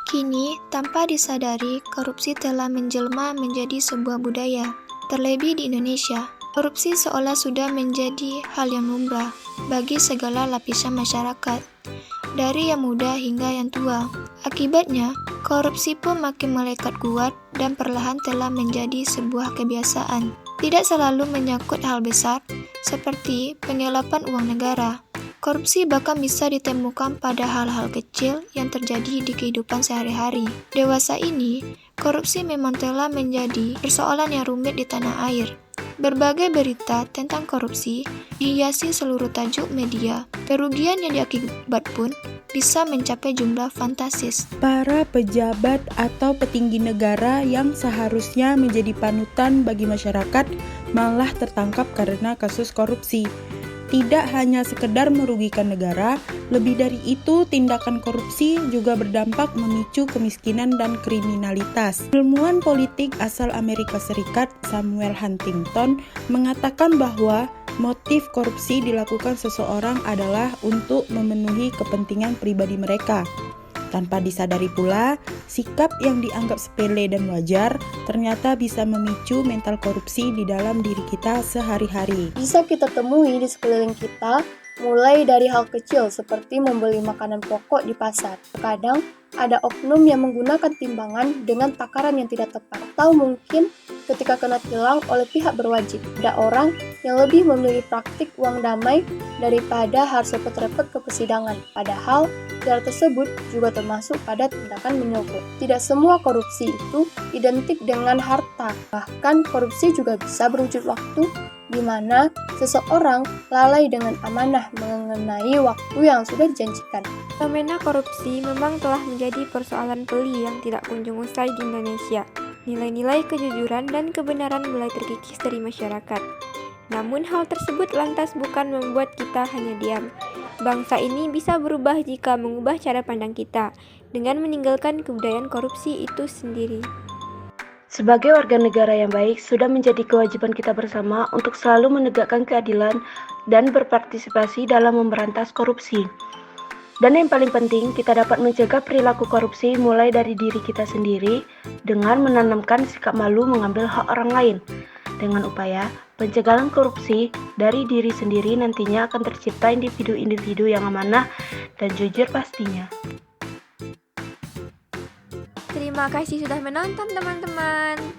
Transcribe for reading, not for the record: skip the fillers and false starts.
Kini, tanpa disadari, korupsi telah menjelma menjadi sebuah budaya. Terlebih di Indonesia, korupsi seolah sudah menjadi hal yang lumrah bagi segala lapisan masyarakat, dari yang muda hingga yang tua. Akibatnya, korupsi pun makin melekat kuat dan perlahan telah menjadi sebuah kebiasaan. Tidak selalu menyangkut hal besar, seperti penyerapan uang negara. Korupsi bahkan bisa ditemukan pada hal-hal kecil yang terjadi di kehidupan sehari-hari. Dewasa ini, korupsi memang telah menjadi persoalan yang rumit di tanah air. Berbagai berita tentang korupsi dihiasi seluruh tajuk media. Kerugian yang diakibat pun bisa mencapai jumlah fantastis. Para pejabat atau petinggi negara yang seharusnya menjadi panutan bagi masyarakat malah tertangkap karena kasus korupsi. Tidak hanya sekedar merugikan negara, lebih dari itu tindakan korupsi juga berdampak memicu kemiskinan dan kriminalitas. Ilmuwan politik asal Amerika Serikat Samuel Huntington mengatakan bahwa motif korupsi dilakukan seseorang adalah untuk memenuhi kepentingan pribadi mereka. Tanpa disadari pula, sikap yang dianggap sepele dan wajar ternyata bisa memicu mental korupsi di dalam diri kita sehari-hari. Bisa kita temui di sekeliling kita, mulai dari hal kecil seperti membeli makanan pokok di pasar. Terkadang ada oknum yang menggunakan timbangan dengan takaran yang tidak tepat, atau mungkin ketika kena tilang oleh pihak berwajib. Ada orang yang lebih memilih praktik uang damai daripada harus repot-repot ke persidangan. Padahal cara tersebut juga termasuk pada tindakan menyogok. Tidak semua korupsi itu identik dengan harta. Bahkan korupsi juga bisa berwujud waktu di mana seseorang lalai dengan amanah mengenai waktu yang sudah dijanjikan. Fenomena korupsi memang telah menjadi persoalan peli yang tidak kunjung usai di Indonesia. Nilai-nilai kejujuran dan kebenaran mulai terkikis dari masyarakat. Namun hal tersebut lantas bukan membuat kita hanya diam. Bangsa ini bisa berubah jika mengubah cara pandang kita dengan meninggalkan kebudayaan korupsi itu sendiri. Sebagai warga negara yang baik, sudah menjadi kewajiban kita bersama untuk selalu menegakkan keadilan dan berpartisipasi dalam memberantas korupsi. Dan yang paling penting, kita dapat mencegah perilaku korupsi mulai dari diri kita sendiri dengan menanamkan sikap malu mengambil hak orang lain. Dengan upaya pencegahan korupsi dari diri sendiri, nantinya akan tercipta individu-individu yang amanah dan jujur pastinya. Terima kasih sudah menonton teman-teman.